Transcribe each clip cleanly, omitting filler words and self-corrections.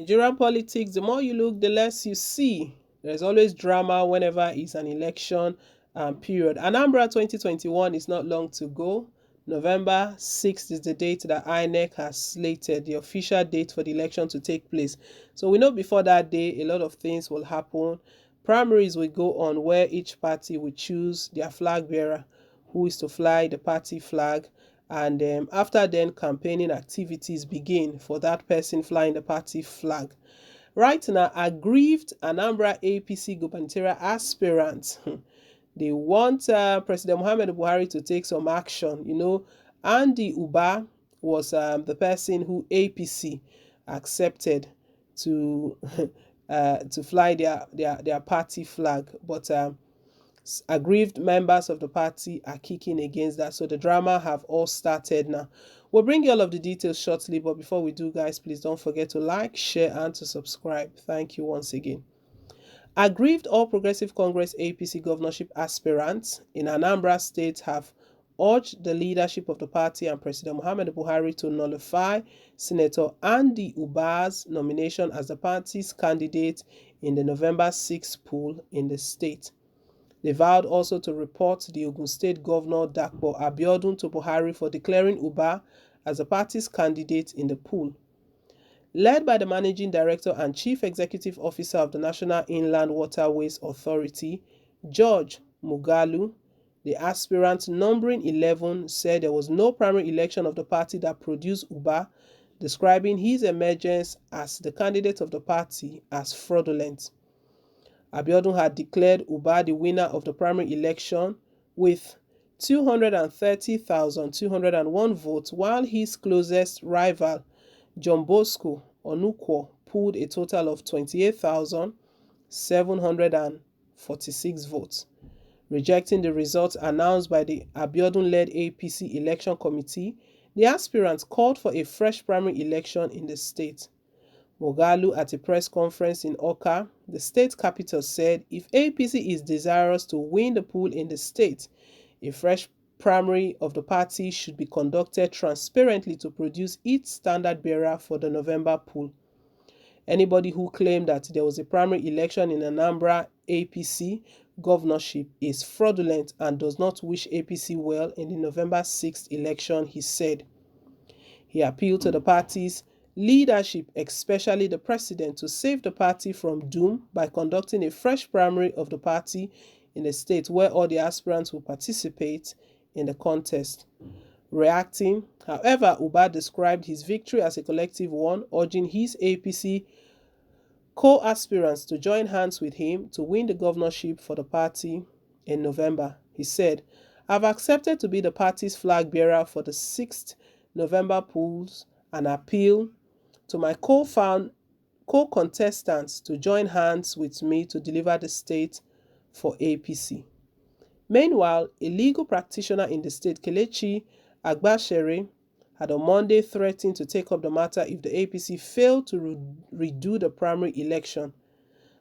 Nigerian politics, the more you look, the less you see. There's always drama whenever it's an election period. Anambra 2021 is not long to go. November 6th is the date that INEC has slated, the official date for the election to take place. So we know before that day, a lot of things will happen. Primaries will go on where each party will choose their flag bearer, who is to fly the party flag, and after then campaigning activities begin for that person flying the party flag. Right now, aggrieved Anambra APC gubernatorial aspirants they want President Muhammad Buhari to take some action. Andy Uba was the person who APC accepted to to fly their party flag, but aggrieved members of the party are kicking against that. So the drama have all started now. We'll bring you all of the details shortly, but before we do, guys, please don't forget to like, share, and to subscribe. Thank you once again. Aggrieved All Progressive Congress APC governorship aspirants in Anambra State have urged the leadership of the party and President Muhammad Buhari to nullify Senator Andy Uba'S nomination as the party's candidate in the November 6 poll in the state. They vowed also to report the Ogun State Governor Dakpo Abiodun to Buhari for declaring Uba as the party's candidate in the poll. Led by the Managing Director and Chief Executive Officer of the National Inland Waterways Authority, George Mugalu, the aspirant numbering 11 said there was no primary election of the party that produced Uba, describing his emergence as the candidate of the party as fraudulent. Abiodun had declared Uba the winner of the primary election with 230,201 votes, while his closest rival, John Bosco Onukwo, pulled a total of 28,746 votes. Rejecting the results announced by the Abiodun-led APC election committee, the aspirants called for a fresh primary election in the state. Mogalu, at a press conference in Awka, the state capital, said if APC is desirous to win the poll in the state, a fresh primary of the party should be conducted transparently to produce its standard bearer for the November poll. Anybody who claimed that there was a primary election in Anambra APC governorship is fraudulent and does not wish APC well in the November 6th election, he said. He appealed to the party's leadership, especially the president, to save the party from doom by conducting a fresh primary of the party in the state where all the aspirants will participate in the contest. Reacting, however, Uba described his victory as a collective one, urging his APC co-aspirants to join hands with him to win the governorship for the party in November. He said, "I've accepted to be the party's flag bearer for the 6th November polls and appeal to my co-contestants to join hands with me to deliver the state for APC." Meanwhile, a legal practitioner in the state, Kelechi Agbashere, had on Monday threatened to take up the matter if the APC failed to redo the primary election.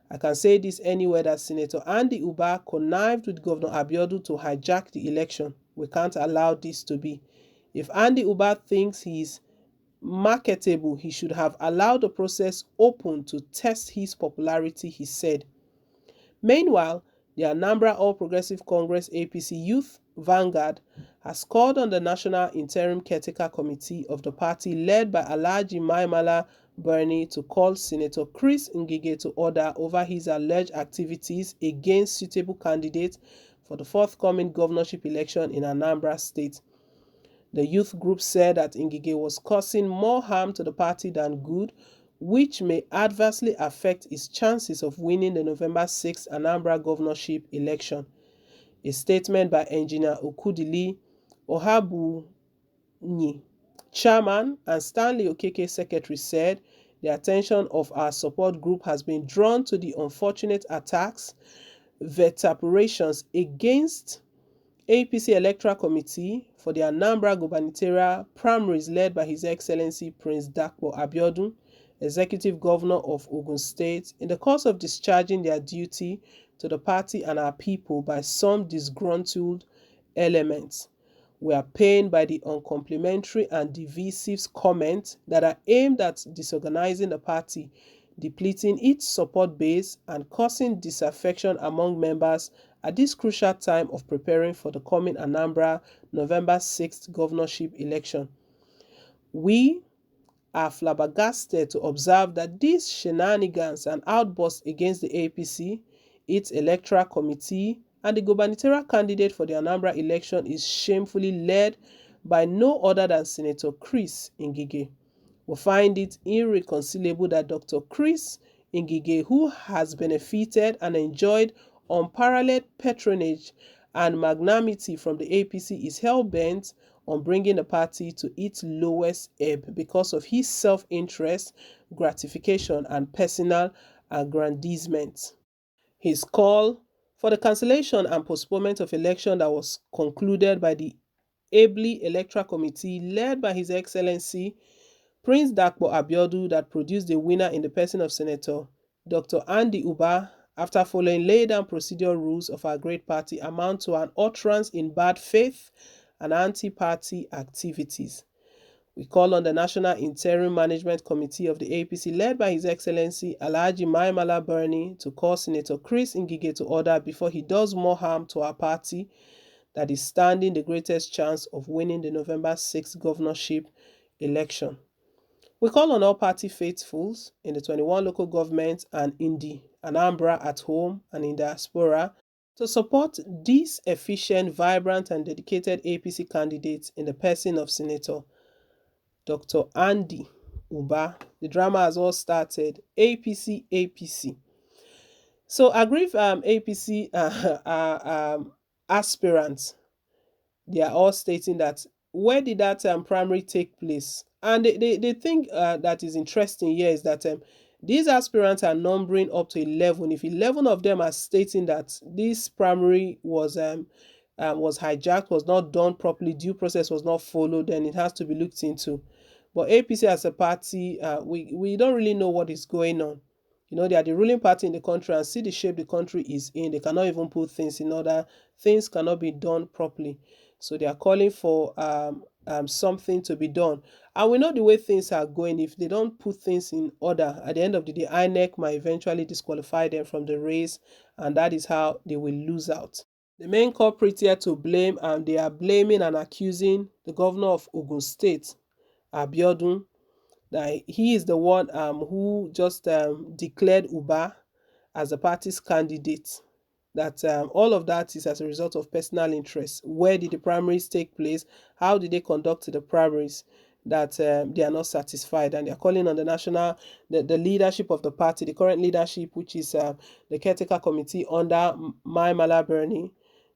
"I can say this anywhere that Senator Andy Uba connived with Governor Abiodun to hijack the election. We can't allow this to be. If Andy Uba thinks he is marketable, he should have allowed the process open to test his popularity," he said. Meanwhile, the Anambra All Progressive Congress APC Youth Vanguard has called on the National Interim Caretaker Committee of the party led by Alhaji Maimala Birni to call Senator Chris Ngige to order over his alleged activities against suitable candidates for the forthcoming governorship election in Anambra State. The youth group said that Ngige was causing more harm to the party than good, which may adversely affect its chances of winning the November 6th Anambra governorship election. A statement by Engineer Okudili Ohabunyi, chairman, and Stanley Okeke, secretary, said, "The attention of our support group has been drawn to the unfortunate attacks, vituperations against APC Electoral Committee for the Anambra gubernatorial primaries led by His Excellency Prince Dakpo Abiodun, Executive Governor of Ogun State, in the course of discharging their duty to the party and our people by some disgruntled elements. We are pained by the uncomplimentary and divisive comments that are aimed at disorganizing the party, depleting its support base, and causing disaffection among members at this crucial time of preparing for the coming Anambra November 6th governorship election. We are flabbergasted to observe that these shenanigans and outbursts against the APC, its electoral committee, and the gubernatorial candidate for the Anambra election is shamefully led by no other than Senator Chris Ngige. We find it irreconcilable that Dr. Chris Ngige, who has benefited and enjoyed unparalleled patronage and magnanimity from the APC, is hell-bent on bringing the party to its lowest ebb because of his self-interest, gratification, and personal aggrandizement. His call for the cancellation and postponement of election that was concluded by the ably electoral committee led by His Excellency Prince Dakpo Abiodun that produced the winner in the person of Senator Dr. Andy Uba'S, after following laid-down procedural rules of our great party, amount to an utterance in bad faith and anti-party activities. We call on the National Interim Management Committee of the APC, led by His Excellency Alhaji Maimala Bernie, to call Senator Chris Ngige to order before he does more harm to our party that is standing the greatest chance of winning the November 6th governorship election. We call on all party faithfuls in the 21 local governments and in the Anambra at home and in diaspora to support these efficient, vibrant, and dedicated APC candidates in the person of Senator Dr. Andy Uba'S. The drama has all started. APC, APC. So Aggr APC aspirants, they are all stating that where did that primary take place? And the thing that is interesting here is that these aspirants are numbering up to 11. If 11 of them are stating that this primary was hijacked, was not done properly, due process was not followed, then it has to be looked into. But APC as a party, we don't really know what is going on. You know, they are the ruling party in the country and see the shape the country is in. They cannot even put things in order. Things cannot be done properly. So they are calling for something to be done. And we know the way things are going. If they don't put things in order, at the end of the day, INEC might eventually disqualify them from the race, and that is how they will lose out. The main culprit here to blame, and they are blaming and accusing the governor of Ogun State, Abiodun, that he is the one who just declared Uba'S as the party's candidate. That all of that is as a result of personal interest. Where did the primaries take place? How did they conduct the primaries? That they are not satisfied, and they are calling on the leadership of the party, the current leadership, which is the caretaker committee under Maimala Bernie,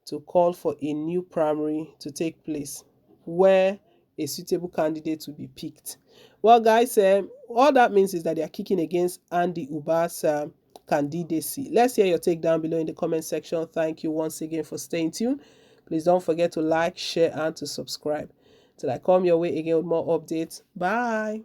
to call for a new primary to take place where a suitable candidate will be picked. Well, guys, all that means is that they are kicking against Andy Uba'S' candidacy. Let's hear your take down below in the comment section. Thank you once again for staying tuned. Please don't forget to like, share, and to subscribe. Till I come your way again with more updates. Bye.